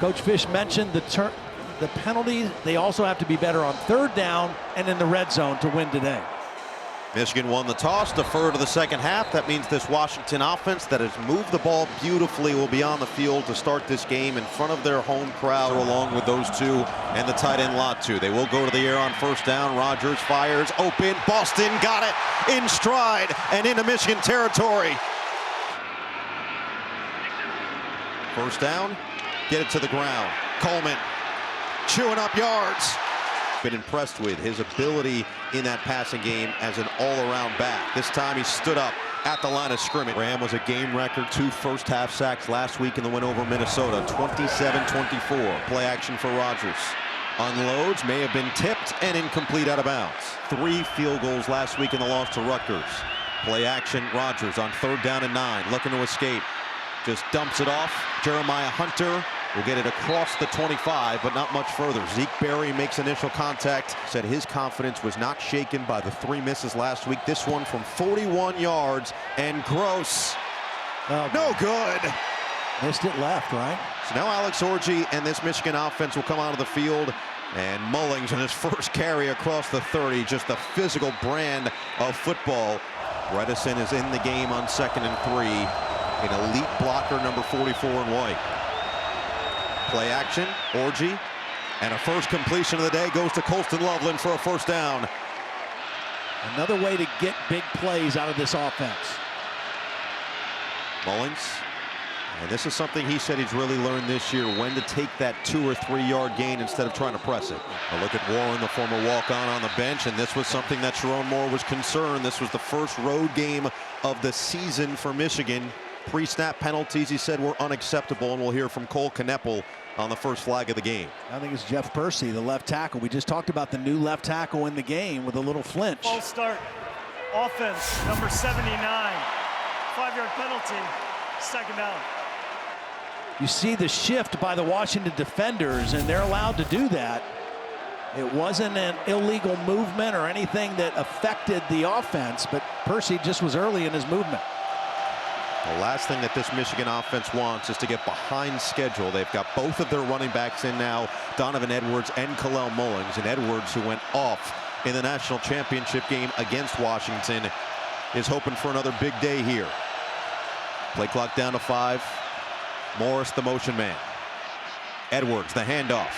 Coach Fish mentioned the penalties. They also have to be better on third down and in the red zone to win today. Michigan won the toss, deferred to the second half. That means this Washington offense that has moved the ball beautifully will be on the field to start this game in front of their home crowd, along with those two and the tight end Latu. They will go to the air on first down. Rogers fires open. Boston got it in stride and into Michigan territory. First down, get it to the ground. Coleman chewing up yards. Been impressed with his ability in that passing game as an all-around back. This time he stood up at the line of scrimmage. Graham was a game record, 2 first-half sacks last week in the win over Minnesota, 27-24. Play action for Rogers. Unloads, may have been tipped and incomplete out of bounds. 3 field goals last week in the loss to Rutgers. Play action, Rogers on third down and 9, looking to escape. Just dumps it off. Jeremiah Hunter will get it across the 25, but not much further. Zeke Berry makes initial contact. Said his confidence was not shaken by the 3 misses last week. This one from 41 yards, and Gross, no good. Missed it left, right? So now Alex Orji and this Michigan offense will come out of the field. And Mullings in his first carry across the 30, just a physical brand of football. Bredesen is in the game on 2nd and 3. An elite blocker, number 44 in white. Play action, Orji, and a first completion of the day goes to Colston Loveland for a first down. Another way to get big plays out of this offense. Mullings, and this is something he said he's really learned this year, when to take that 2 or 3 yard gain instead of trying to press it. A look at Warren, the former walk-on on the bench, and this was something that Sharon Moore was concerned. This was the first road game of the season for Michigan. Pre-snap penalties, he said, were unacceptable, and we'll hear from Cole Kneppel on the first flag of the game. I think it's Jeff Percy, the left tackle. We just talked about the new left tackle in the game with a little flinch. False start. Offense, number 79. 5-yard penalty, second down. You see the shift by the Washington defenders, and they're allowed to do that. It wasn't an illegal movement or anything that affected the offense, but Percy just was early in his movement. The last thing that this Michigan offense wants is to get behind schedule. They've got both of their running backs in now, Donovan Edwards and Kalel Mullings. And Edwards, who went off in the national championship game against Washington, is hoping for another big day here. Play clock down to 5. Morris, the motion man. Edwards, the handoff.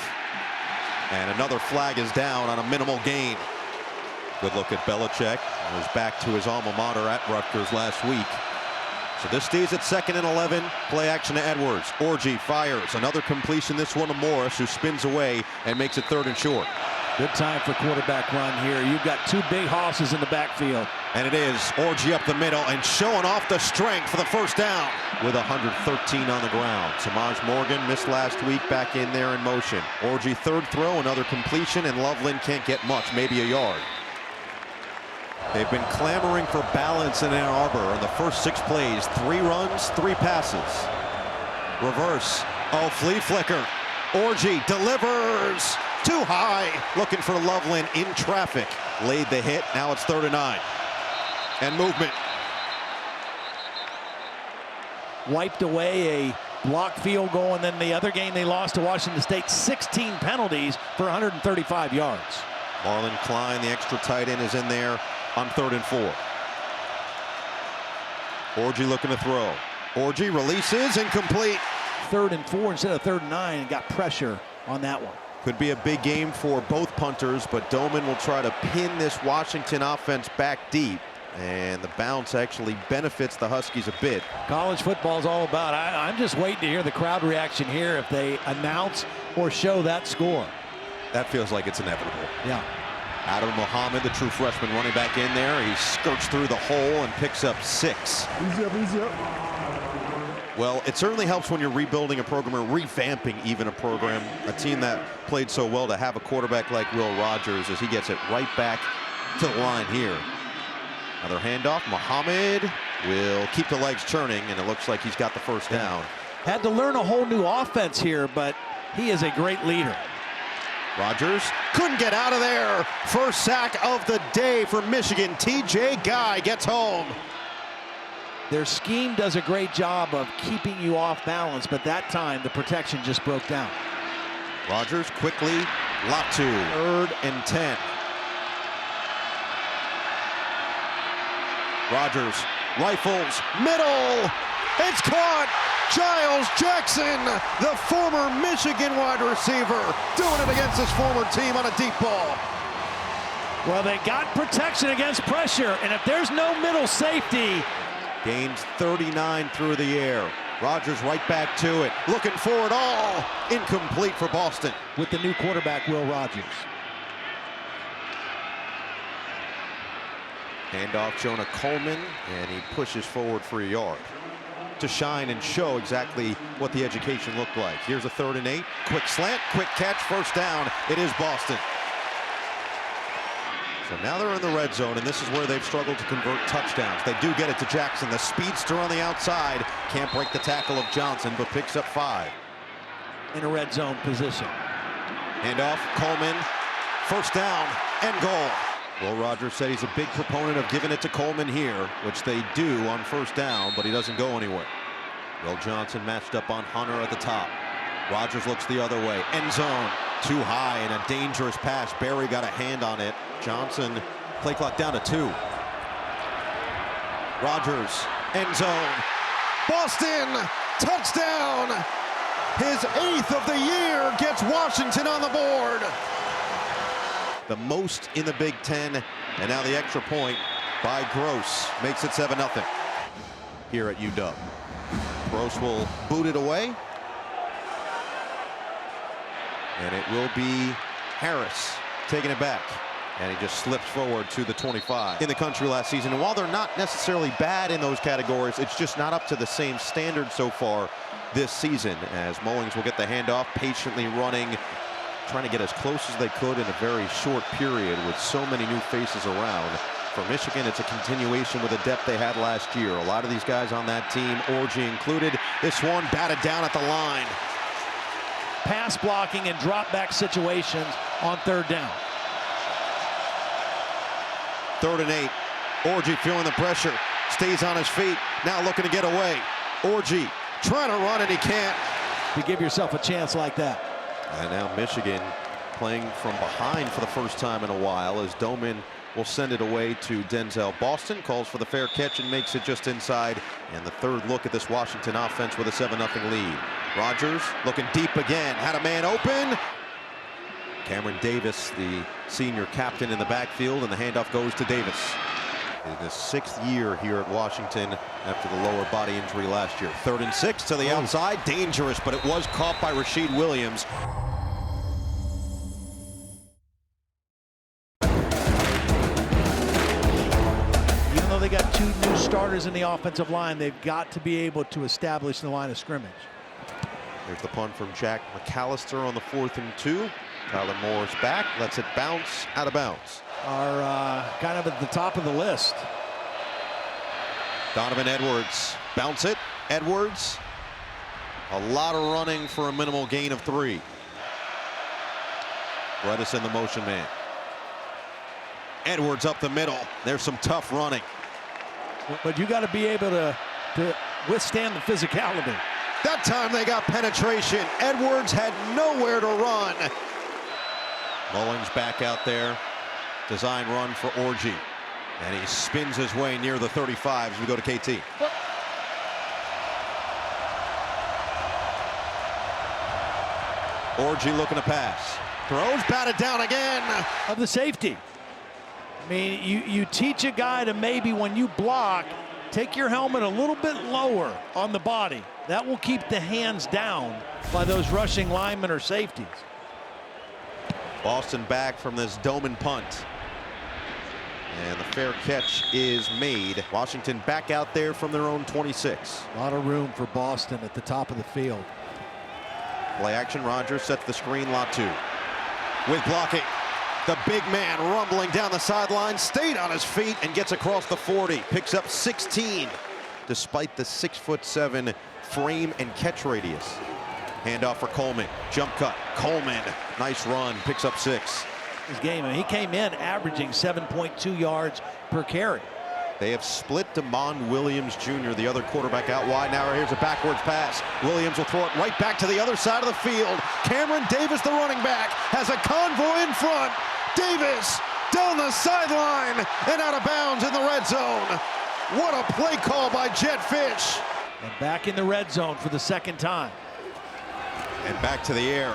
And another flag is down on a minimal gain. Good look at Belichick. He was back to his alma mater at Rutgers last week. So this stays at 2nd and 11. Play action to Edwards. Orji fires. Another completion, this one to Morris, who spins away and makes it 3rd and short. Good time for quarterback run here. You've got 2 big hosses in the backfield. And it is Orji up the middle and showing off the strength for the first down with 113 on the ground. Samaj Morgan missed last week, back in there in motion. Orji 3rd throw, another completion, and Loveland can't get much, maybe a yard. They've been clamoring for balance in Ann Arbor in the first 6 plays. 3 runs, 3 passes. Reverse. Oh, flea flicker. Orji delivers. Too high. Looking for Loveland in traffic. Laid the hit. Now it's 3rd and 9. And movement. Wiped away a blocked field goal, and then the other game they lost to Washington State, 16 penalties for 135 yards. Marlon Klein, the extra tight end, is in there on 3rd and 4. Orji looking to throw. Orji releases, incomplete. 3rd and 4 instead of 3rd and 9, and got pressure on that one. Could be a big game for both punters, but Doman will try to pin this Washington offense back deep. And the bounce actually benefits the Huskies a bit. College football is all about. I'm just waiting to hear the crowd reaction here if they announce or show that score. That feels like it's inevitable. Yeah. Adam Muhammad, the true freshman, running back in there. He skirts through the hole and picks up 6. Easy up, easy up. Well, it certainly helps when you're rebuilding a program or revamping even a program. A team that played so well, to have a quarterback like Will Rogers as he gets it right back to the line here. Another handoff. Muhammad will keep the legs churning, and it looks like he's got the first down. Had to learn a whole new offense here, but he is a great leader. Rogers couldn't get out of there. First sack of the day for Michigan. TJ Guy gets home. Their scheme does a great job of keeping you off balance, but that time the protection just broke down. Rogers quickly, Latu, 3rd and 10. Rogers rifles, middle, it's caught! Giles Jackson, the former Michigan wide receiver, doing it against his former team on a deep ball. Well, they got protection against pressure, and if there's no middle safety. Gains 39 through the air. Rogers right back to it, looking for it all. Incomplete for Boston. With the new quarterback, Will Rogers. Handoff, Jonah Coleman, and he pushes forward for a yard to shine and show exactly what the education looked like. Here's a 3rd and 8. Quick slant, quick catch, first down. It is Boston. So now they're in the red zone, and this is where they've struggled to convert touchdowns. They do get it to Jackson, the speedster on the outside. Can't break the tackle of Johnson, but picks up 5. In a red zone position. Handoff, Coleman, first down, and goal. Will Rogers said he's a big proponent of giving it to Coleman here, which they do on first down, but he doesn't go anywhere. Will Johnson matched up on Hunter at the top. Rogers looks the other way. End zone, too high, and a dangerous pass. Barry got a hand on it. Johnson, play clock down to 2. Rogers, end zone. Boston, touchdown! His 8th of the year gets Washington on the board. The most in the Big Ten, and now the extra point by Gross makes it 7-0 here at UW. Gross will boot it away, and it will be Harris taking it back, and he just slips forward to the 25. In the country last season, and while they're not necessarily bad in those categories, it's just not up to the same standard so far this season, as Mullings will get the handoff, patiently running, trying to get as close as they could in a very short period with so many new faces around. For Michigan, it's a continuation with the depth they had last year. A lot of these guys on that team, Orji included. This one batted down at the line. Pass blocking and drop back situations on 3rd down. 3rd and 8. Orji feeling the pressure, stays on his feet, now looking to get away. Orji trying to run and he can't. You give yourself a chance like that. And now Michigan playing from behind for the first time in a while, as Doman will send it away to Denzel. Boston calls for the fair catch and makes it just inside. And the 3rd look at this Washington offense with a 7-0 lead. Rogers looking deep again, had a man open. Cameron Davis, the senior captain, in the backfield, and the handoff goes to Davis. In his 6th year here at Washington after the lower body injury last year. 3rd and 6 to the outside, dangerous, but it was caught by Rashid Williams. Even though they got 2 new starters in the offensive line, they've got to be able to establish the line of scrimmage. There's the punt from Jack McAllister on the 4th and 2. Tyler Morris back, lets it bounce out of bounds. Are kind of at the top of the list. Donovan Edwards, bounce it, Edwards. A lot of running for a minimal gain of 3. Bredesen, the motion man. Edwards up the middle. There's some tough running. But you got to be able to withstand the physicality. That time they got penetration. Edwards had nowhere to run. Mullings back out there. Design run for Orji. And he spins his way near the 35 as we go to KT. Orji looking to pass. Throws, batted down again. Of the safety. I mean, you teach a guy to maybe when you block, take your helmet a little bit lower on the body. That will keep the hands down by those rushing linemen or safeties. Boston back from this Doman punt. And the fair catch is made. Washington back out there from their own 26. A lot of room for Boston at the top of the field. Play action, Rogers sets the screen, Latu. With blocking. The big man rumbling down the sideline, stayed on his feet and gets across the 40. Picks up 16, despite the 6'7" frame and catch radius. Handoff for Coleman, jump cut, Coleman, nice run, picks up 6. His game, he came in averaging 7.2 yards per carry. They have split Damon Williams Jr., the other quarterback, out wide. Now here's a backwards pass. Williams will throw it right back to the other side of the field. Cameron Davis, the running back, has a convoy in front. Davis down the sideline and out of bounds in the red zone. What a play call by Jet Fish. And back in the red zone for the second time. And back to the air.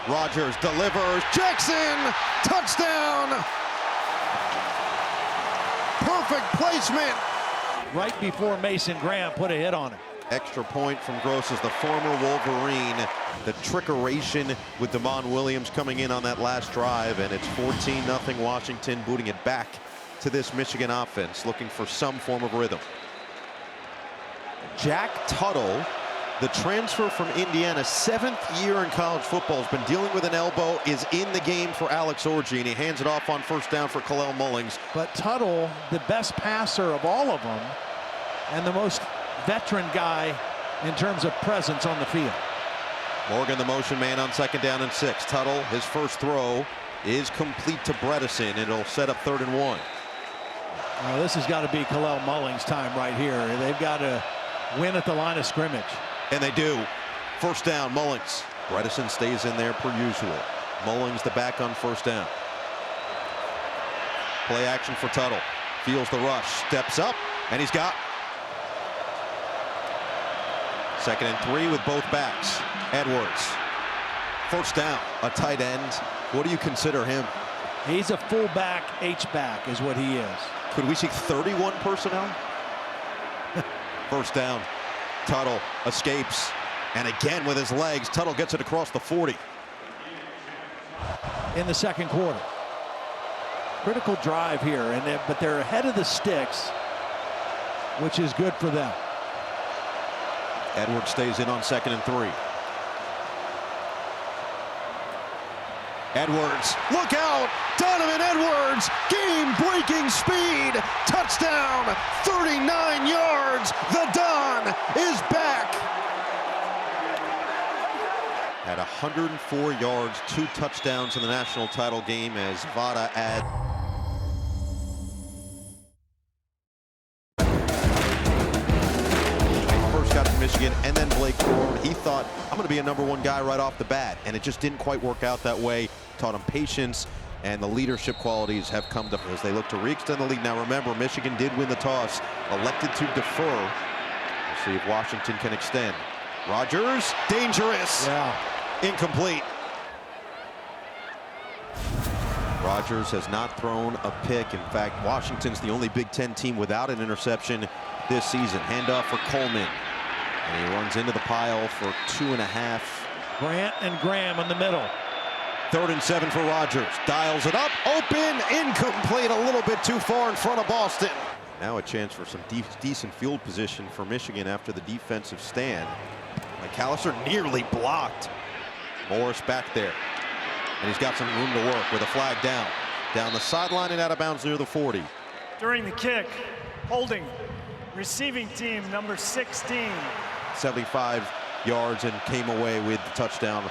Rogers delivers. Jackson, touchdown. Perfect placement. Right before Mason Graham put a hit on it. Extra point from Gross as the former Wolverine. The trickeration with Damon Williams coming in on that last drive, and it's 14-0 Washington, booting it back to this Michigan offense, looking for some form of rhythm. Jack Tuttle, the transfer from Indiana, 7th year in college football, has been dealing with an elbow, is in the game for Alex Orji, and he hands it off on first down for Kalel Mullings. But Tuttle, the best passer of all of them, and the most veteran guy in terms of presence on the field. Morgan, the motion man, on 2nd down and 6. Tuttle, his first throw is complete to Bredesen. It'll set up 3rd and 1. This has got to be Kalel Mullings' time right here. They've got to win at the line of scrimmage. And they do. First down, Mullings. Bredesen stays in there per usual. Mullings the back on first down. Play action for Tuttle. Feels the rush, steps up, and he's got 2nd and 3 with both backs. Edwards. First down, a tight end. What do you consider him? He's a fullback, H-back is what he is. Could we see 31 personnel? First down. Tuttle escapes, and again with his legs, Tuttle gets it across the 40. In the second quarter. Critical drive here, but they're ahead of the sticks, which is good for them. Edwards stays in on 2nd and 3. Edwards, look out! Donovan Edwards, game-breaking speed, touchdown, 39 yards. The Don is back. At 104 yards, 2 touchdowns in the national title game as Vada adds. Got to Michigan, and then Blake Corum. He thought, I'm going to be a #1 guy right off the bat, and it just didn't quite work out that way. Taught him patience, and the leadership qualities have come to as they look to re-extend the lead. Now remember, Michigan did win the toss, elected to defer. We'll see if Washington can extend. Rogers, dangerous. Yeah. Incomplete. Rogers has not thrown a pick. In fact, Washington's the only Big Ten team without an interception this season. Handoff for Coleman. And he runs into the pile for 2.5. Grant and Graham in the middle. 3rd and 7 for Rogers. Dials it up. Open. Incomplete. A little bit too far in front of Boston. Now a chance for some decent field position for Michigan after the defensive stand. McAllister nearly blocked. Morris back there. And he's got some room to work with a flag down. Down the sideline and out of bounds near the 40. During the kick, holding receiving team number 16. 75 yards and came away with the touchdown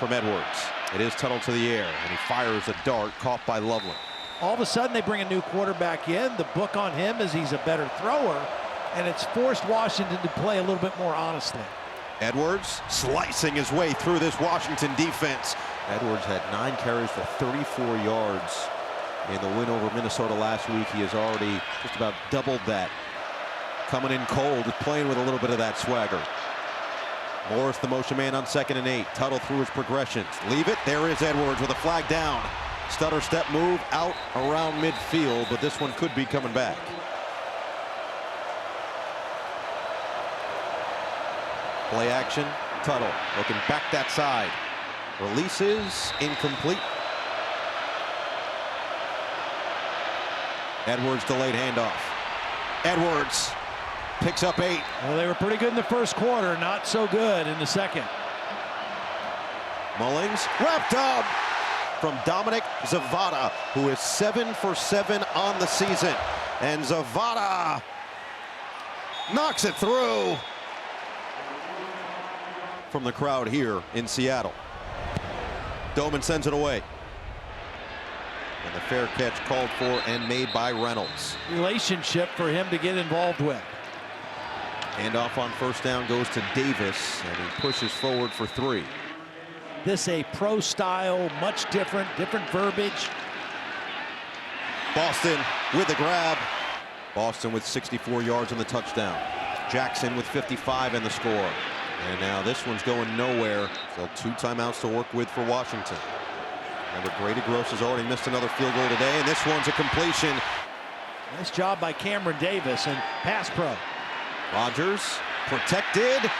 from Edwards. It is Tuttle to the air, and he fires a dart caught by Loveland. All of a sudden they bring a new quarterback in. The book on him is he's a better thrower, and it's forced Washington to play a little bit more honestly. Edwards slicing his way through this Washington defense. Edwards had 9 carries for 34 yards in the win over Minnesota last week. He has already just about doubled that. Coming in cold, playing with a little bit of that swagger. Morris, the motion man, on 2nd and 8. Tuttle through his progressions. Leave it. There is Edwards with a flag down. Stutter step move out around midfield, but this one could be coming back. Play action. Tuttle looking back that side. Releases incomplete. Edwards delayed handoff. Edwards picks up 8. Well, they were pretty good in the first quarter, not so good in the second. Mullings wrapped up from Dominic Zavada, who is 7 for 7 on the season. And Zavada knocks it through from the crowd here in Seattle. Doman sends it away. And the fair catch called for and made by Reynolds. Relationship for him to get involved with. Handoff on first down goes to Davis, and he pushes forward for 3. This a pro style, much different verbiage. Boston with the grab. Boston with 64 yards on the touchdown. Jackson with 55 and the score. And now this one's going nowhere. Still 2 timeouts to work with for Washington. Remember, Grady Gross has already missed another field goal today, and this one's a completion. Nice job by Cameron Davis and pass pro. Rogers protected,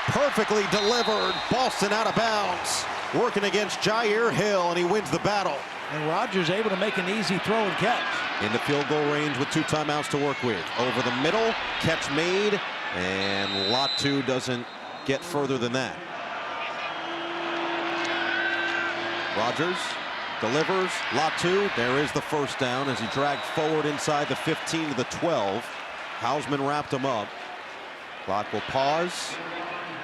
perfectly delivered. Boston out of bounds, working against Jair Hill, and he wins the battle. And Rogers able to make an easy throw and catch. Into field goal range with 2 timeouts to work with. Over the middle, catch made, and Latu doesn't get further than that. Rogers delivers. Latu, there is the first down as he dragged forward inside the 15 to the 12. Hausman wrapped him up. Clock will pause.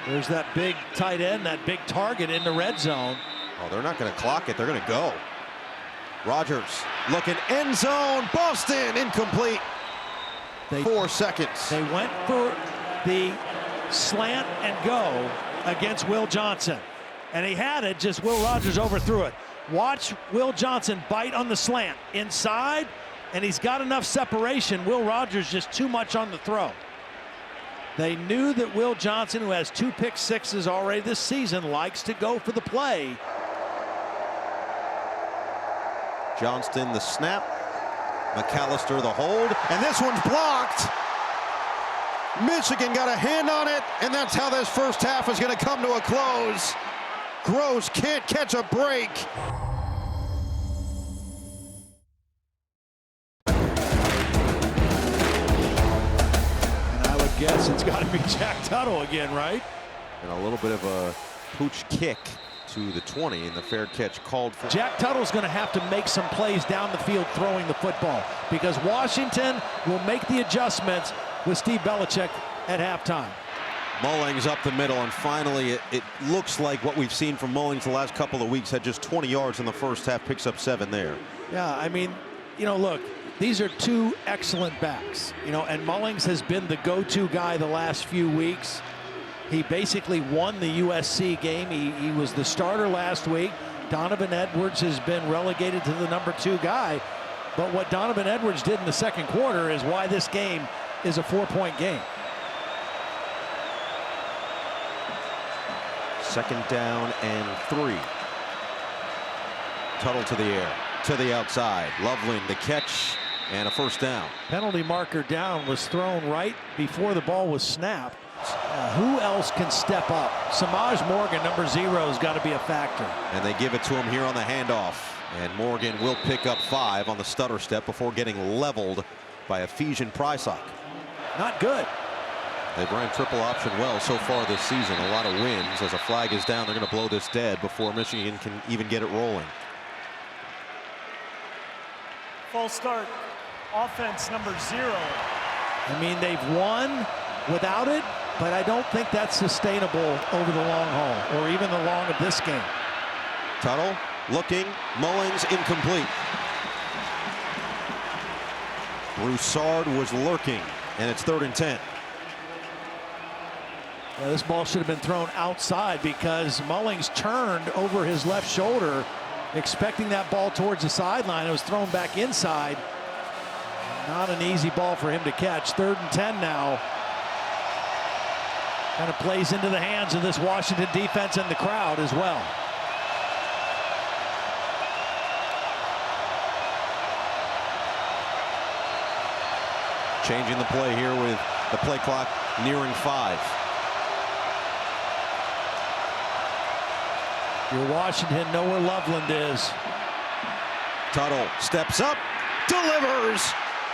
There's that big tight end, that big target in the red zone. Oh, they're not going to clock it. They're going to go. Rogers looking end zone. Boston incomplete. 4 seconds. They went for the slant and go against Will Johnson. And he had it, just Will Rogers overthrew it. Watch Will Johnson bite on the slant inside, and he's got enough separation. Will Rogers just too much on the throw. They knew that Will Johnson, who has 2 pick sixes already this season, likes to go for the play. Johnston the snap. McAllister the hold, and this one's blocked. Michigan got a hand on it, and that's how this first half is going to come to a close. Gross can't catch a break. And I would guess it's got to be Jack Tuttle again, right? And a little bit of a pooch kick to the 20, and the fair catch called for. Jack Tuttle's going to have to make some plays down the field throwing the football, because Washington will make the adjustments with Steve Belichick at halftime. Mullings up the middle, and finally it looks like what we've seen from Mullings the last couple of weeks. Had just 20 yards in the first half, picks up 7 there. Yeah, I mean, you know, look, these are 2 excellent backs, you know, and Mullings has been the go-to guy the last few weeks. He basically won the USC game. He was the starter last week. Donovan Edwards has been relegated to the number 2 guy. But what Donovan Edwards did in the second quarter is why this game is a 4-point game. Second down and 3. Tuttle to the air, to the outside. Loveland the catch, and a first down. Penalty marker down was thrown right before the ball was snapped. Who else can step up? Samaj Morgan, number 0, has got to be a factor. And they give it to him here on the handoff. And Morgan will pick up 5 on the stutter step before getting leveled by Ephesian Prysock. Not good. They've ran triple option well so far this season. A lot of wins. As a flag is down, they're going to blow this dead before Michigan can even get it rolling. False start. Offense number 0. I mean, they've won without it, but I don't think that's sustainable over the long haul or even the long of this game. Tuttle looking. Mullings incomplete. Broussard was lurking, and it's 3rd and 10. Well, this ball should have been thrown outside because Mullings turned over his left shoulder expecting that ball towards the sideline. It was thrown back inside. Not an easy ball for him to catch. 3rd and 10 now. Kind of plays into the hands of this Washington defense and the crowd as well. Changing the play here with the play clock nearing 5. Your Washington know where Loveland is. Tuttle steps up, delivers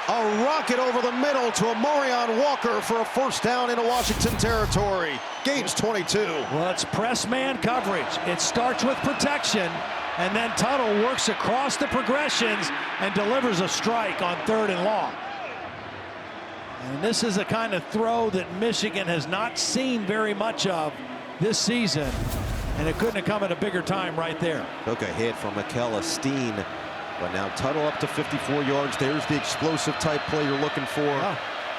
a rocket over the middle to Amorion Walker for a first down into Washington territory. Gains 22. Well, it's press man coverage. It starts with protection, and then Tuttle works across the progressions and delivers a strike on 3rd and long. And this is a kind of throw that Michigan has not seen very much of this season, and it couldn't have come at a bigger time right there. Took a hit from McKellar Steen But now Tuttle up to 54 yards. There's the explosive type play you're looking for. Yeah.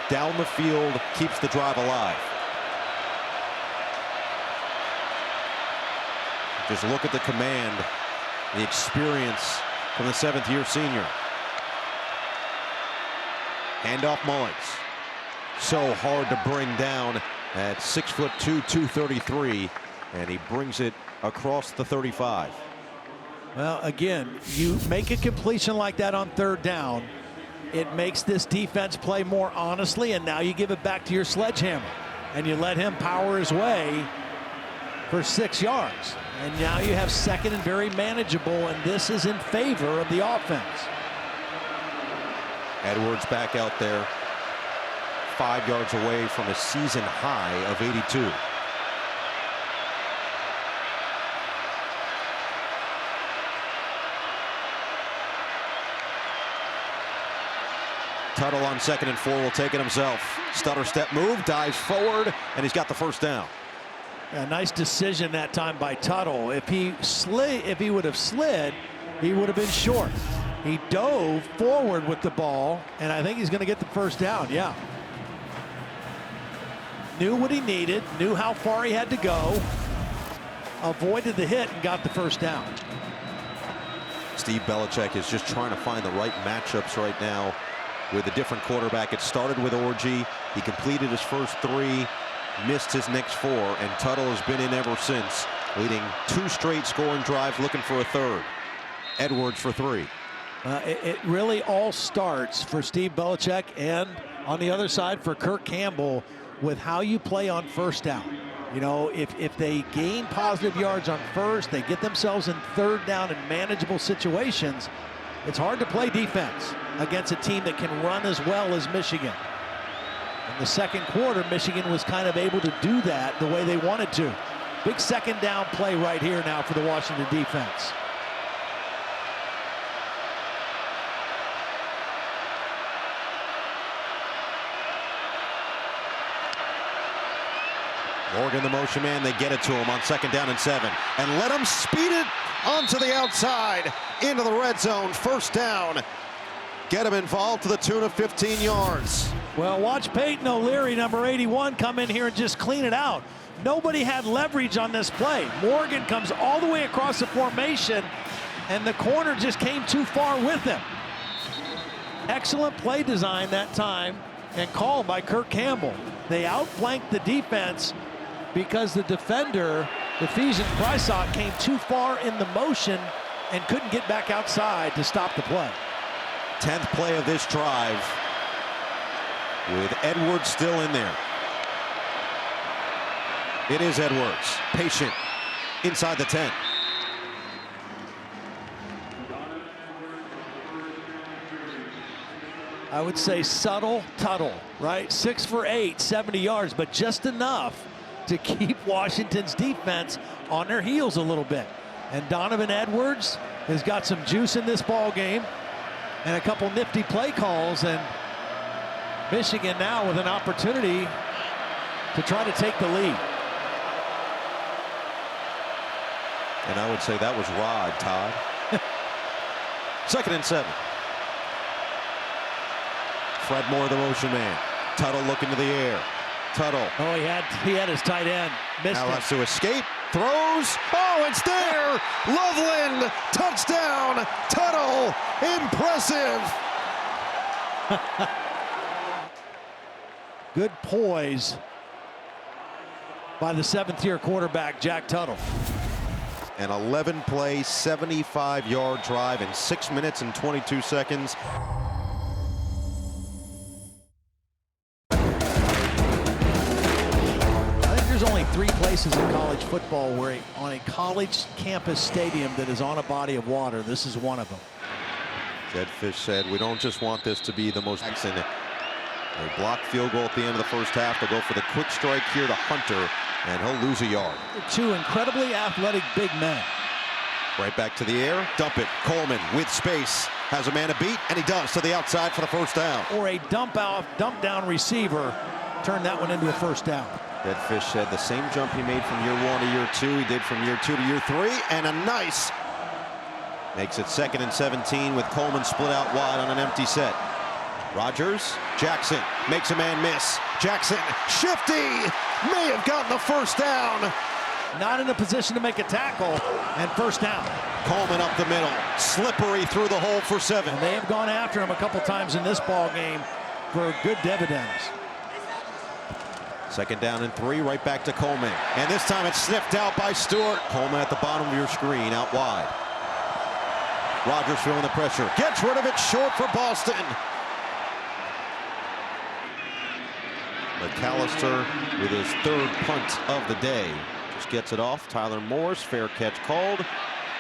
Down the field, keeps the drive alive. Just look at the command, the experience from the 7th-year senior. Handoff Mullins. So hard to bring down at 6'2", 233, and he brings it across the 35. Well, again, you make a completion like that on 3rd down, it makes this defense play more honestly, and now you give it back to your sledgehammer, and you let him power his way for 6 yards. And now you have 2nd and very manageable, and this is in favor of the offense. Edwards back out there, 5 yards away from a season high of 82. Tuttle on 2nd and 4 will take it himself. Stutter step move, dives forward, and he's got the 1st down. A nice decision that time by Tuttle. If he would have slid, he would have been short. He dove forward with the ball, and I think he's going to get the 1st down. Yeah. Knew what he needed, knew how far he had to go, avoided the hit, and got the 1st down. Steve Belichick is just trying to find the right matchups right now with a different quarterback. It started with Orji. He completed his first 3, missed his next 4, and Tuttle has been in ever since, leading 2 straight scoring drives, looking for a 3rd. Edwards for 3. It really all starts for Steve Belichick, and on the other side for Kirk Campbell, with how you play on 1st down. You know, if they gain positive yards on 1st, they get themselves in 3rd down in manageable situations, it's hard to play defense against a team that can run as well as Michigan. In the 2nd quarter, Michigan was kind of able to do that the way they wanted to. Big 2nd down play right here now for the Washington defense. Morgan, the motion man, they get it to him on 2nd down and 7. And let him speed it onto the outside, into the red zone, 1st down. Get him involved to the tune of 15 yards. Well, watch Peyton O'Leary, number 81, come in here and just clean it out. Nobody had leverage on this play. Morgan comes all the way across the formation, and the corner just came too far with him. Excellent play design that time, and called by Kirk Campbell. They outflanked the defense because the defender, Ephesian Prysok, came too far in the motion and couldn't get back outside to stop the play. 10th play of this drive, with Edwards still in there. It is Edwards, patient, inside the 10. I would say subtle Tuttle, right? 6 for 8, 70 yards, but just enough to keep Washington's defense on their heels a little bit. And Donovan Edwards has got some juice in this ball game and a couple nifty play calls, and Michigan now with an opportunity to try to take the lead. And I would say that was Rod, Todd. 2nd and 7. Fred Moore, the motion man. Tuttle looking to the air. Tuttle. Oh, he had his tight end. Missed Now it. has to escape. Throws. Oh, it's there. Loveland. Touchdown. Tuttle. Impressive. Good poise by the 7th-year quarterback, Jack Tuttle. An 11-play, 75-yard drive in 6 minutes and 22 seconds. There's only 3 places in college football where on a college campus stadium that is on a body of water. This is one of them. Jed Fish said, we don't just want this to be the most excellent. A blocked field goal at the end of the 1st half. They'll go for the quick strike here to Hunter, and he'll lose a yard. 2 incredibly athletic big men. Right back to the air. Dump it. Coleman with space. Has a man to beat, and he does to the outside for the 1st down. Or a dump down receiver. Turn that one into a 1st down. Jed Fish said the same jump he made from year 1 to year 2, he did from year 2 to year 3, and a nice Makes it 2nd and 17 with Coleman split out wide on an empty set. Rogers, Jackson makes a man miss. Jackson, shifty, may have gotten the first down. Not in a position to make a tackle, and first down. Coleman up the middle, slippery through the hole for 7. And they have gone after him a couple times in this ball game for good dividends. 2nd down and 3, right back to Coleman. And this time it's sniffed out by Stewart. Coleman at the bottom of your screen, out wide. Rogers feeling the pressure, gets rid of it, short for Boston. McAllister with his 3rd punt of the day. Just gets it off. Tyler Morris, fair catch called.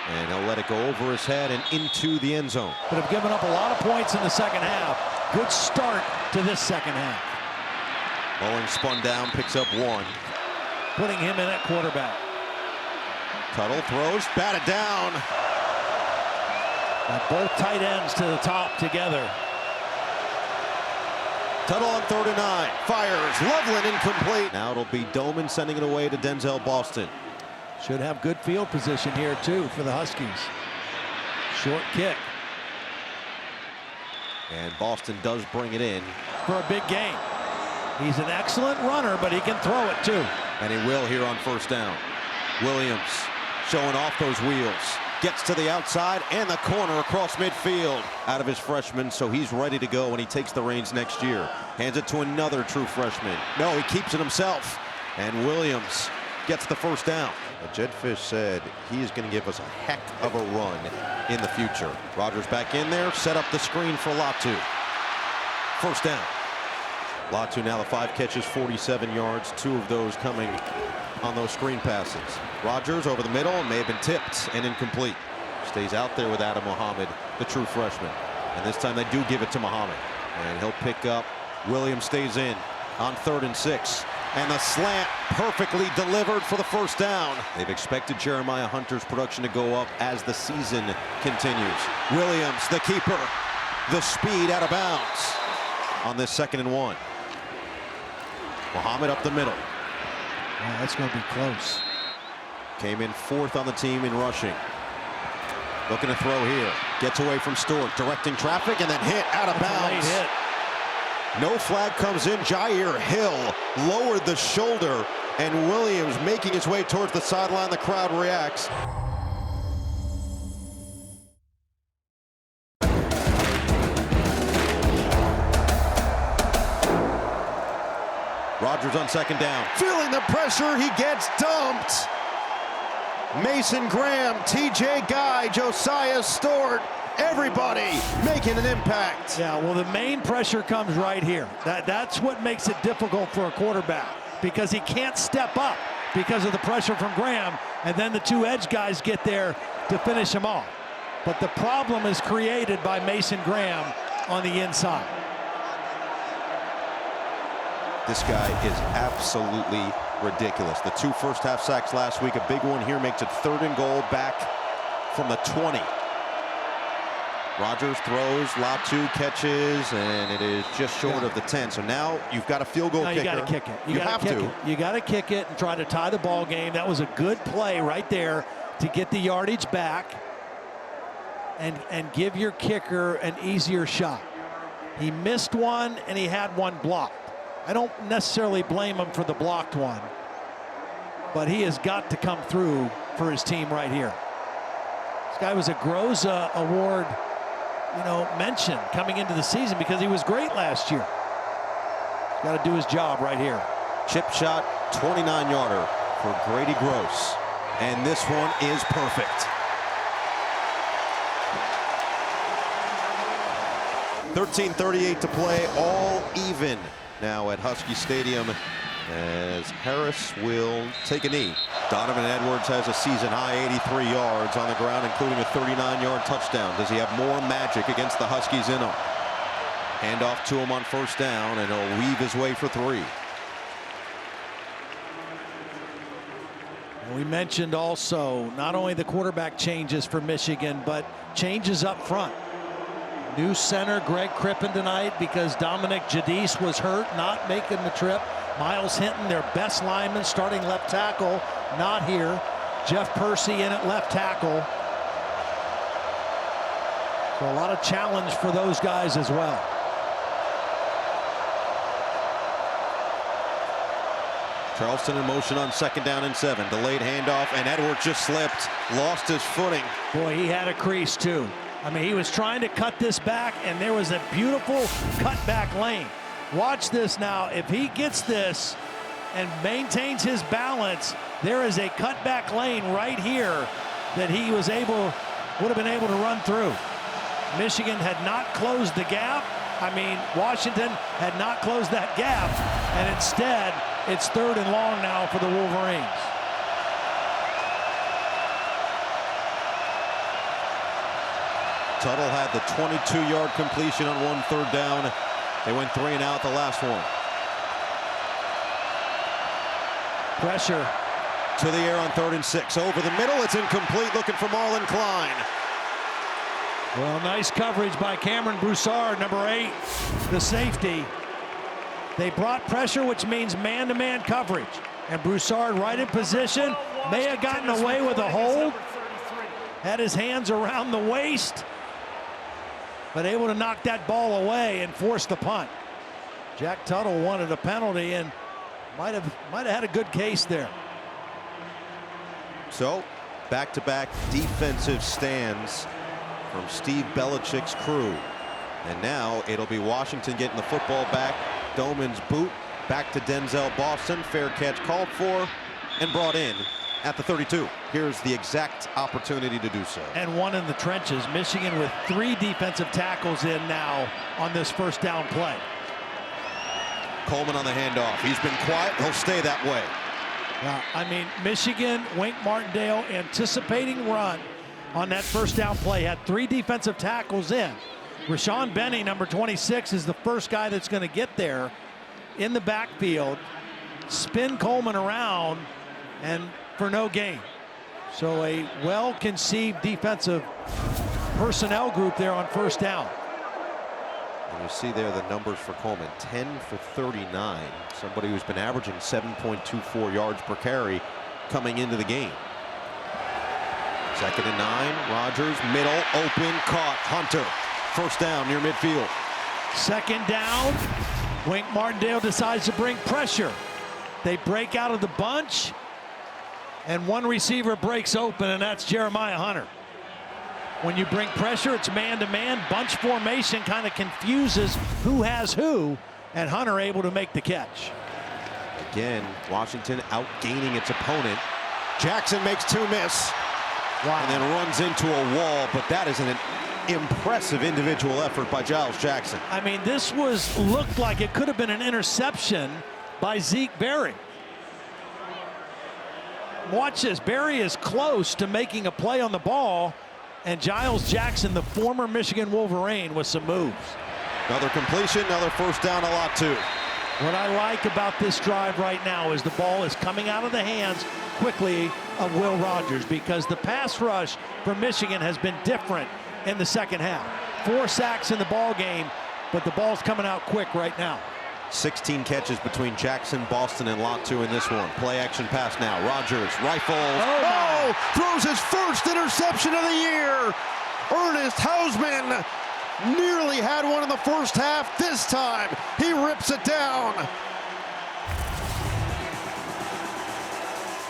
And he'll let it go over his head and into the end zone. But have given up a lot of points in the second half. Good start to this second half. Bowling spun down, picks up 1. Putting him in at quarterback. Tuttle throws, batted down. And both tight ends to the top together. Tuttle on 3rd and 9, fires, Loveland incomplete. Now it'll be Doman sending it away to Denzel Boston. Should have good field position here too for the Huskies. Short kick. And Boston does bring it in. For a big game. He's an excellent runner, but he can throw it too. And he will here on 1st down. Williams showing off those wheels. Gets to the outside and the corner across midfield out of his freshman, so he's ready to go when he takes the reins next year. Hands it to another true freshman. No, he keeps it himself. And Williams gets the 1st down. Jed Fish said he is going to give us a heck of a run in the future. Rogers back in there, set up the screen for Latu. 1st down. Latu now the 5 catches, 47 yards, 2 of those coming on those screen passes. Rogers over the middle, may have been tipped and incomplete. Stays out there with Adam Muhammad, the true freshman. And this time they do give it to Muhammad. And he'll pick up. Williams stays in on 3rd and 6. And the slant perfectly delivered for the 1st down. They've expected Jeremiah Hunter's production to go up as the season continues. Williams, the keeper, the speed out of bounds on this 2nd and 1. Muhammad up the middle. Oh, that's going to be close. Came in 4th on the team in rushing. Looking to throw here. Gets away from Stewart, directing traffic, and then hit out of bounds. Late hit. No flag comes in. Jair Hill lowered the shoulder, and Williams making his way towards the sideline. The crowd reacts. Rogers on 2nd down. Feeling the pressure, he gets dumped. Mason Graham, TJ Guy, Josiah Stewart, everybody making an impact. Yeah, well, the main pressure comes right here. That's what makes it difficult for a quarterback, because he can't step up because of the pressure from Graham, and then the 2 edge guys get there to finish him off. But the problem is created by Mason Graham on the inside. This guy is absolutely ridiculous. The 2 first-half sacks last week, a big one here, makes it 3rd and goal back from the 20. Rogers throws, Latu catches, and it is just short of the 10. So now you've got a field goal kicker. You got to kick it. You have to. You got to kick it and try to tie the ball game. That was a good play right there to get the yardage back and give your kicker an easier shot. He missed one and he had one blocked. I don't necessarily blame him for the blocked one, but he has got to come through for his team right here. This guy was a Groza Award, mention coming into the season because he was great last year. He's got to do his job right here. Chip shot, 29-yarder for Grady Gross, and this one is perfect. 13:38 to play, all even now at Husky Stadium as Harris will take a knee. Donovan Edwards has a season-high 83 yards on the ground, including a 39-yard touchdown. Does he have more magic against the Huskies in him? Hand off to him on 1st down, and he'll weave his way for 3. We mentioned also not only the quarterback changes for Michigan, but changes up front. New center Greg Crippen tonight because Dominic Jadis was hurt, not making the trip. Miles Hinton, their best lineman, starting left tackle, not here. Jeff Percy in at left tackle. So a lot of challenge for those guys as well. Charleston in motion on 2nd down and 7. Delayed handoff, and Edwards just slipped, lost his footing. Boy, he had a crease too. I mean, he was trying to cut this back, and there was a beautiful cutback lane. Watch this now. If he gets this and maintains his balance, there is a cutback lane right here that he would have been able to run through. Michigan had not closed the gap. I mean, Washington had not closed that gap, and instead, it's 3rd and long now for the Wolverines. Tuttle had the 22-yard completion on 1 3rd down. They went 3 and out the last one. Pressure. To the air on 3rd and 6. Over the middle, it's incomplete, looking for Marlon Klein. Well, nice coverage by Cameron Broussard, number 8, the safety. They brought pressure, which means man-to-man coverage. And Broussard right in position, may have gotten away with a hold. Had his hands around the waist, but able to knock that ball away and force the punt. Jack Tuttle wanted a penalty and might have had a good case there. So, back-to-back defensive stands from Steve Belichick's crew. And now it'll be Washington getting the football back. Doman's boot back to Denzel Boston. Fair catch called for and brought in at the 32. Here's the exact opportunity to do so. And one in the trenches. Michigan with 3 defensive tackles in now on this 1st down play. Coleman on the handoff. He's been quiet. He'll stay that way. I mean, Michigan, Wink Martindale anticipating run on that 1st down play. Had 3 defensive tackles in. Rashawn Benny, number 26, is the first guy that's going to get there in the backfield. Spin Coleman around and for no gain. So a well-conceived defensive personnel group there on 1st down. And you see there the numbers for Coleman. 10 for 39. Somebody who's been averaging 7.24 yards per carry coming into the game. 2nd and 9. Rogers, middle, open, caught. Hunter. 1st down near midfield. 2nd down. Wink Martindale decides to bring pressure. They break out of the bunch, and one receiver breaks open, and that's Jeremiah Hunter. When you bring pressure, it's man-to-man. Bunch formation kind of confuses who has who, and Hunter able to make the catch. Again, Washington outgaining its opponent. Jackson makes 2 miss. Wow. And then runs into a wall, but that is an impressive individual effort by Giles Jackson. I mean, this looked like it could have been an interception by Zeke Berry. Watch this. Berry is close to making a play on the ball, and Giles Jackson, the former Michigan Wolverine, with some moves. Another completion, another 1st down, a lot too. What I like about this drive right now is the ball is coming out of the hands quickly of Will Rogers, because the pass rush for Michigan has been different in the 2nd half. 4 sacks in the ball game, but the ball's coming out quick right now. 16 catches between Jackson, Boston, and Latu in this one. Play action pass now. Rogers rifles. Oh, throws his 1st interception of the year. Ernest Hausman nearly had one in the 1st half. This time he rips it down.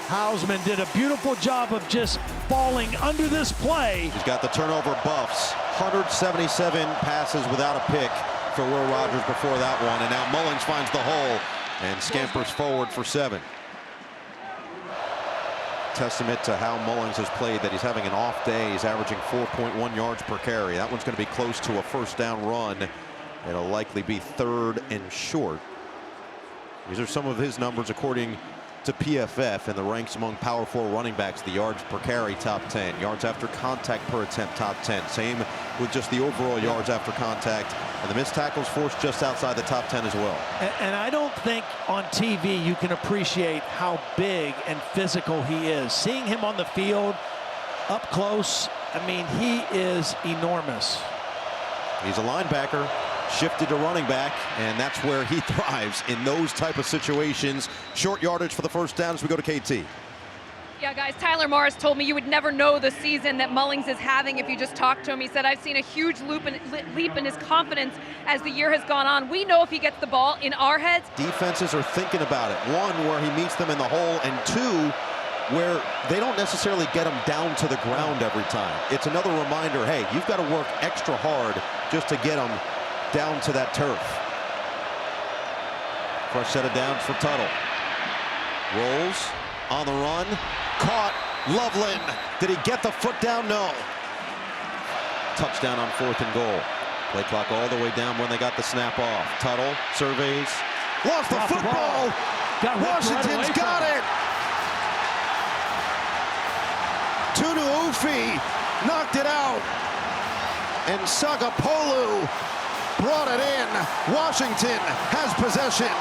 Hausman did a beautiful job of just falling under this play. He's got the turnover buffs. 177 passes without a pick for Will Rogers before that one. And now Mullings finds the hole and scampers forward for 7. Testament to how Mullings has played, that he's having an off day. He's averaging 4.1 yards per carry. That one's going to be close to a 1st down run. It'll likely be 3rd and short. These are some of his numbers according to PFF, and the ranks among Power 4 running backs. The yards per carry, top 10. Yards after contact per attempt, top 10. Same with just the overall yards after contact. And the missed tackles forced just outside the top 10 as well. And I don't think on TV you can appreciate how big and physical he is. Seeing him on the field up close, I mean, he is enormous. He's a linebacker, shifted to running back, and that's where he thrives, in those type of situations. Short yardage for the 1st down as we go to KT. Yeah, guys, Tyler Morris told me you would never know the season that Mullings is having if you just talked to him. He said, I've seen a huge leap in his confidence as the year has gone on. We know if he gets the ball in our heads. Defenses are thinking about it. One, where he meets them in the hole, and two, where they don't necessarily get him down to the ground every time. It's another reminder, hey, you've got to work extra hard just to get him down to that turf. Fresh set of downs for Tuttle. Rolls on the run. Caught. Loveland. Did he get the foot down? No. Touchdown on 4th and goal. Play clock all the way down when they got the snap off. Tuttle surveys. Lost the football. Washington's got it. Tunuufi knocked it out. And Sagapolu brought it in. Washington has possession.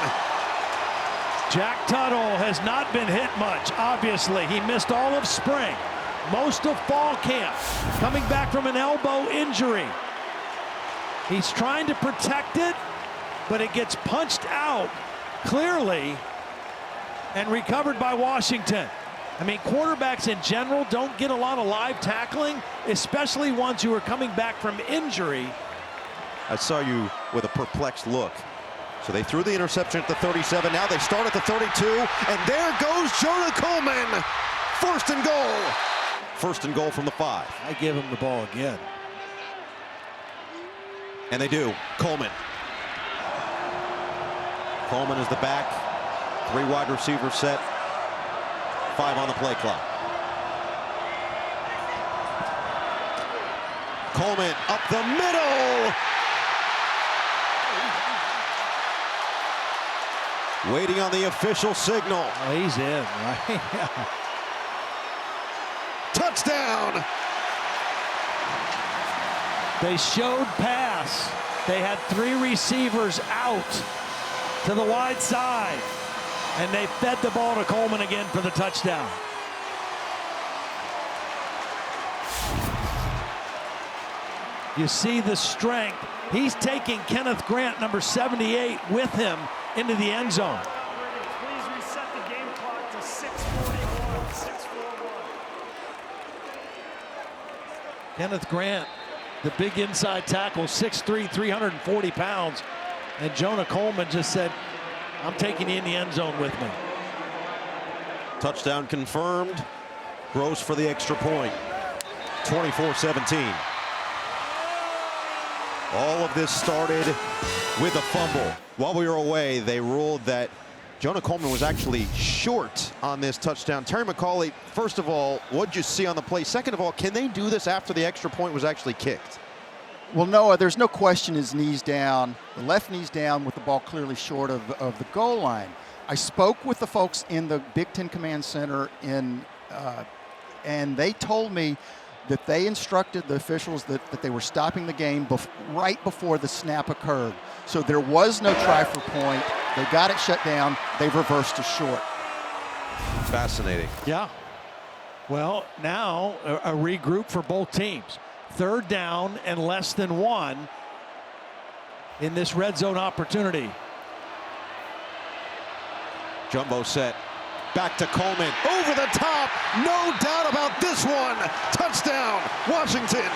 Jack Tuttle has not been hit much, obviously. He missed all of spring, most of fall camp, coming back from an elbow injury. He's trying to protect it, but it gets punched out clearly and recovered by Washington. I mean, quarterbacks in general don't get a lot of live tackling, especially ones who are coming back from injury. I saw you with a perplexed look. So they threw the interception at the 37. Now they start at the 32. And there goes Jonah Coleman. 1st and goal. 1st and goal from the 5. I give him the ball again. And they do. Coleman. Coleman is the back. 3 wide receivers set. 5 on the play clock. Coleman up the middle. Waiting on the official signal. Oh, he's in, right? Touchdown! They showed pass. They had 3 receivers out to the wide side. And they fed the ball to Coleman again for the touchdown. You see the strength. He's taking Kenneth Grant, number 78, with him into the end zone. Please reset the game clock to 6:41, 6:41. Kenneth Grant, the big inside tackle, 6'3", 340 pounds. And Jonah Coleman just said, I'm taking you in the end zone with me. Touchdown confirmed. Gross for the extra point. 24-17. All of this started with a fumble. While we were away, they ruled that Jonah Coleman was actually short on this touchdown. Terry McCauley, first of all, what'd you see on the play? Second of all, can they do this after the extra point was actually kicked? Well, Noah, there's no question his knee's down. The left knee's down with the ball clearly short of the goal line. I spoke with the folks in the Big Ten Command Center and they told me that they instructed the officials that they were stopping the game right before the snap occurred. So there was no try for point. They got it shut down. They've reversed to short. Fascinating. Yeah. Well, now a regroup for both teams. 3rd down and less than 1 in this red zone opportunity. Jumbo set. Back to Coleman. Over the top. No doubt about this one. Touchdown, Washington.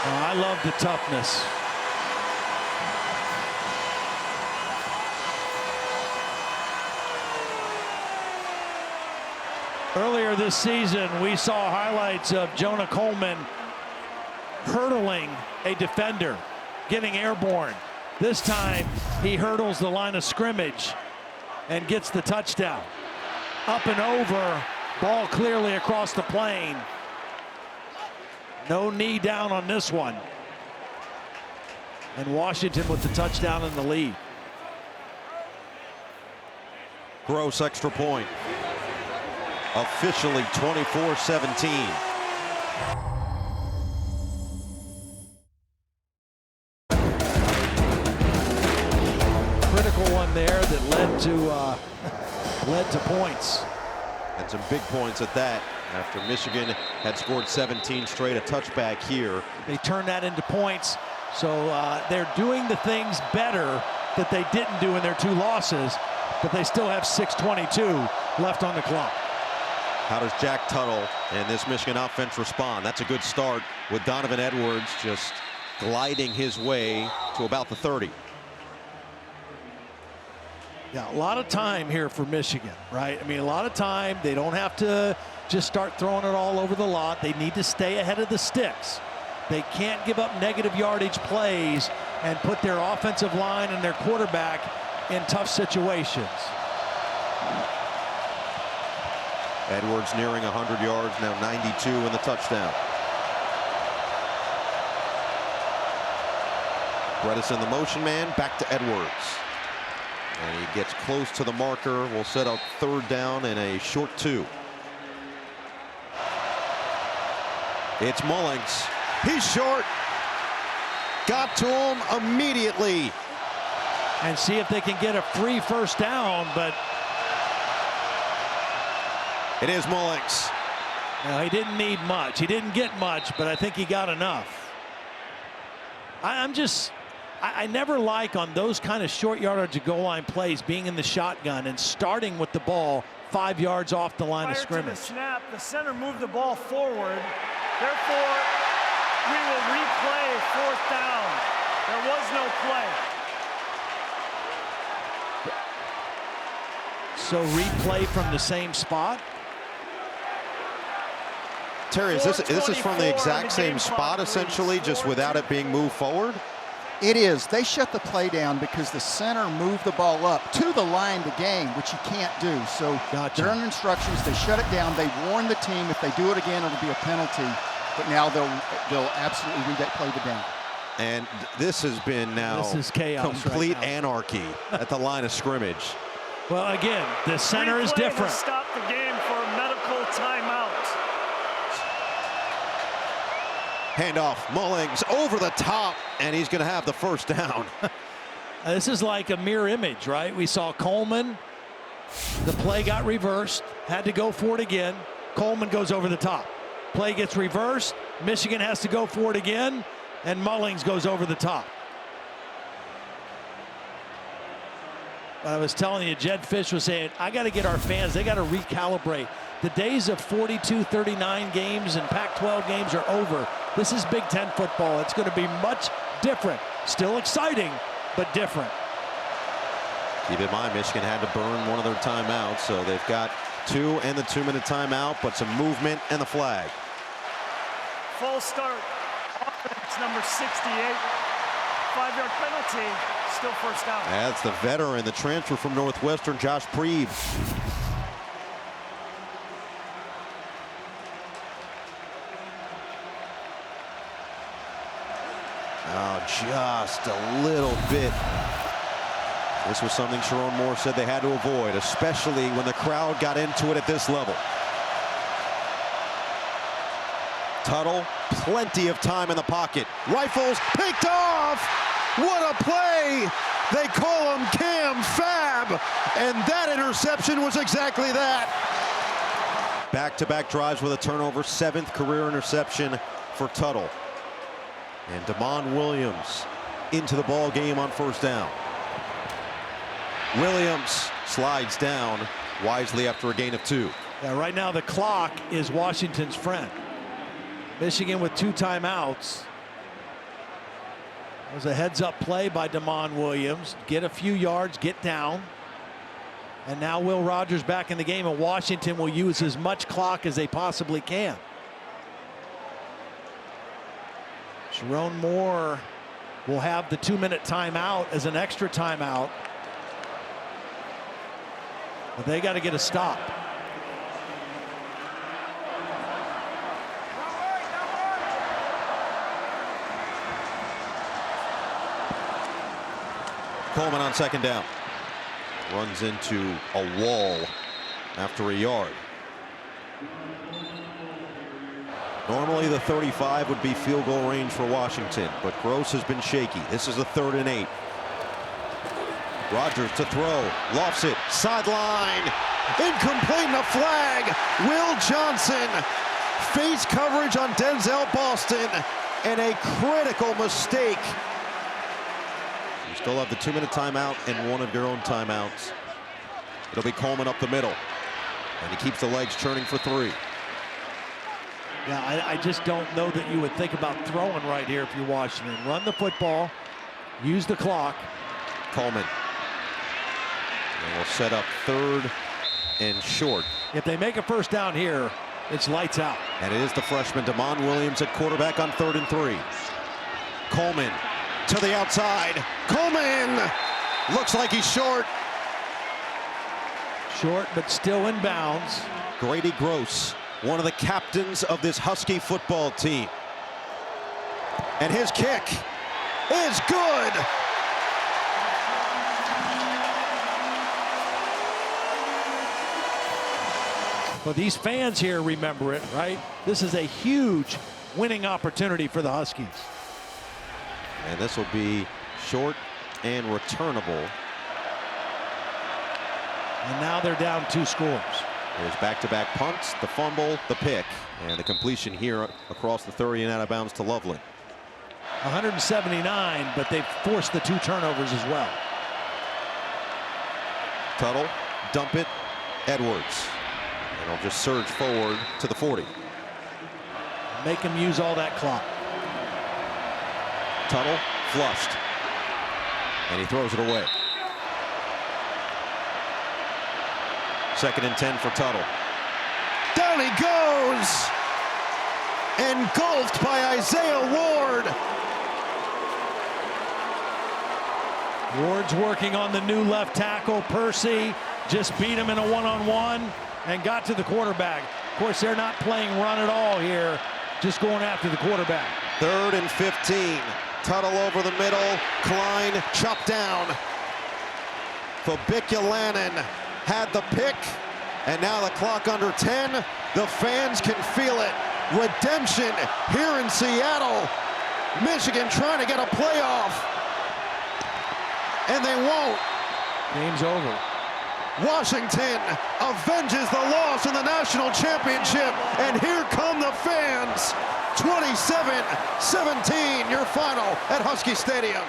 Oh, I love the toughness. Earlier this season, we saw highlights of Jonah Coleman hurdling a defender, getting airborne. This time, he hurdles the line of scrimmage and gets the touchdown. Up and over, ball clearly across the plane. No knee down on this one. And Washington with the touchdown and the lead. Gross extra point. Officially 24-17. Critical one there that led to points. And some big points at that. After Michigan had scored 17 straight, a touchback here. They turned that into points. So they're doing the things better that they didn't do in their 2 losses, but they still have 6:22 left on the clock. How does Jack Tuttle and this Michigan offense respond? That's a good start with Donovan Edwards just gliding his way to about the 30. Yeah, a lot of time here for Michigan, right? I mean, a lot of time. They don't have to just start throwing it all over the lot. They need to stay ahead of the sticks. They can't give up negative yardage plays and put their offensive line and their quarterback in tough situations. Edwards nearing 100 yards, now 92 in the touchdown. Bredesen, the motion man, back to Edwards. And he gets close to the marker. We'll set up 3rd down and a short 2. It's Mullings. He's short. Got to him immediately. And see if they can get a free 1st down, but it is Mullings. he didn't need much. He didn't get much, but I think he got enough. I never like on those kind of short yardage of goal line plays being in the shotgun and starting with the ball 5 yards off the line of scrimmage. Prior to the snap, the center moved the ball forward. Therefore, we will replay 4th down. There was no play. So replay from the same spot? Terry, is this from the exact same spot essentially, just without it being moved forward? It is. They shut the play down because the center moved the ball up to the line to gain, which you can't do. So Gotcha. During instructions, they shut it down. They warn the team if they do it again, it'll be a penalty. But now they'll absolutely replay the down. And this has been now This is chaos complete right now. anarchy at the line of scrimmage. Well, again, the center is Replay different. to stop the game for a medical timeout. Handoff, Mullings over the top, and he's going to have the 1st down. This is like a mirror image, right? We saw Coleman. The play got reversed. Had to go for it again. Coleman goes over the top. Play gets reversed. Michigan has to go for it again, and Mullings goes over the top. I was telling you, Jed Fish was saying, I got to get our fans, they got to recalibrate. The days of 42-39 games and Pac-12 games are over. This is Big Ten football. It's going to be much different. Still exciting, but different. Keep in mind, Michigan had to burn one of their timeouts, so they've got 2 and the 2-minute timeout, but some movement and the flag. Full start. Offense number 68. 5-yard penalty. Still 1st down. That's the veteran, the transfer from Northwestern, Josh Preeb. Oh, just a little bit. This was something Sharon Moore said they had to avoid, especially when the crowd got into it at this level. Tuttle, plenty of time in the pocket. Rifles picked off. What a play. They call him Cam Fab, and that interception was exactly that. Back-to-back drives with a turnover, 7th career interception for Tuttle. And Damon Williams into the ball game on 1st down. Williams slides down wisely after a gain of 2. Yeah, right now the clock is Washington's friend. Michigan with 2 timeouts. It was a heads-up play by Damon Williams. Get a few yards, get down. And now Will Rogers back in the game, and Washington will use as much clock as they possibly can. Sharon Moore will have the 2-minute timeout as an extra timeout. But they got to get a stop. Coleman on 2nd down. Runs into a wall after a yard. Normally the 35 would be field goal range for Washington, but Gross has been shaky. This is a 3rd and 8. Rogers to throw, lofts it, sideline, incomplete, and a flag. Will Johnson, face coverage on Denzel Boston, and a critical mistake. You still have the 2-minute timeout and one of your own timeouts. It'll be Coleman up the middle. And he keeps the legs churning for three. Yeah, I just don't know that you would think about throwing right here if you're Washington. Run the football, use the clock. Coleman. And we'll set up 3rd and short. If they make a first down here, it's lights out. And it is the freshman Damon Williams at quarterback on 3rd and 3. Coleman to the outside. Coleman looks like he's short. Short, but still in bounds. Grady Gross, one of the captains of this Husky football team. And his kick is good. Well, these fans here remember it, right? This is a huge winning opportunity for the Huskies. And this will be short and returnable. And now they're down 2 scores. There's back-to-back punts, the fumble, the pick, and the completion here across the 30 and out of bounds to Loveland. 179, but they've forced the 2 turnovers as well. Tuttle, dump it, Edwards. And he'll just surge forward to the 40. Make him use all that clock. Tuttle flushed. And he throws it away. 2nd and 10 for Tuttle. Down he goes! Engulfed by Isaiah Ward. Ward's working on the new left tackle. Percy just beat him in a one-on-one and got to the quarterback. Of course, they're not playing run at all here, just going after the quarterback. 3rd and 15. Tuttle over the middle. Klein chopped down. Fabiculanen had the pick, and now the clock under 10. The fans can feel it. Redemption here in Seattle. Michigan trying to get a playoff, and they won't. Game's over. Washington avenges the loss in the national championship, and here come the fans. 27-17, your final at Husky Stadium.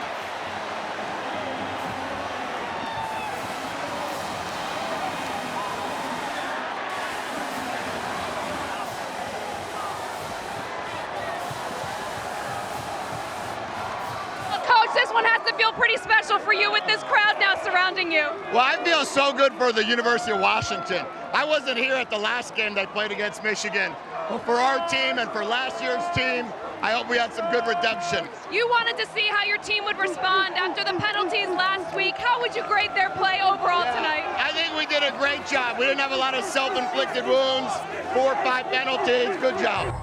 This one has to feel pretty special for you with this crowd now surrounding you. Well, I feel so good for the University of Washington. I wasn't here at the last game they played against Michigan. But for our team and for last year's team, I hope we had some good redemption. You wanted to see how your team would respond after the penalties last week. How would you grade their play overall tonight? I think we did a great job. We didn't have a lot of self-inflicted wounds, 4 or 5 penalties. Good job.